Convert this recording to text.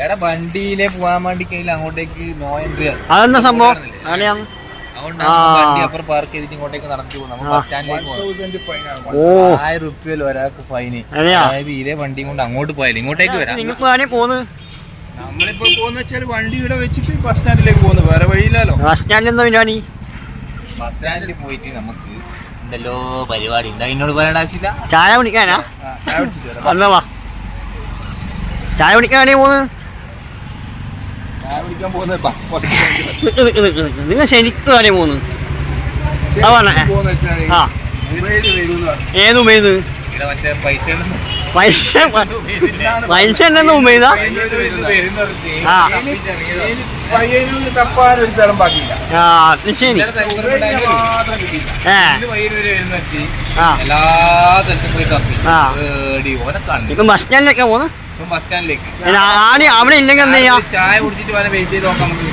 എടാ വണ്ടിയിലെ പോവാൻ വേണ്ടി കയ്യിൽ അങ്ങോട്ടേക്ക് നോ എൻട്രി ആണ്. അതെന്താ സംഭവം? അതുകൊണ്ടാണ് വണ്ടി അപ്പുറം പാർക്ക് ചെയ്തിട്ട് ഇങ്ങോട്ടേക്ക് നടന്നു പോകും. നമുക്ക് ബസ് സ്റ്റാൻഡിലേക്ക് പോകാം. 1000 രൂപയിൽ ഒരാൾക്ക് ഫൈന്. അതായത് ഇതേ വണ്ടിയും കൊണ്ട് അങ്ങോട്ട് പോയാലും ഇങ്ങോട്ടേക്ക് വരാം. നമ്മളിപ്പോ പോന്ന് വെച്ചാൽ വണ്ടി ഇവിടെ വെച്ചിട്ട് ബസ് സ്റ്റാൻഡിലേക്ക് പോകുന്നു, വേറെ വഴിയില്ലല്ലോ. ബസ് സ്റ്റാൻഡിൽ എന്താ പരിപാടി? ബസ് സ്റ്റാൻഡിൽ പോയിട്ട് നമുക്ക് എന്തല്ലോ പരിപാടി ഉണ്ട്, എന്നോട് പറയേണ്ട ആവശ്യമില്ല. ചായ കുടിക്കാനാ? വാ, ചായ കുടിക്കാനേ പോന്ന്. നിങ്ങൾ ശരിക്കും ആണേ പോന്ന്? ഏത് ഉമേന്ന്? പൈസ ഉണ്ടെന്ന് ഉമേതാ? ശരി. എല്ലാ സ്ഥലത്തും പോയി ബസ് സ്റ്റാൻഡിലേക്കാ പോന്ന്? ബസ് സ്റ്റാൻഡിലേക്ക് അവിടെ ഇല്ലെങ്കിൽ എന്താ ചെയ്യാ? ചായ കുടിച്ചിട്ട് വെയിറ്റ് ചെയ്ത് നോക്കാം നമുക്ക്.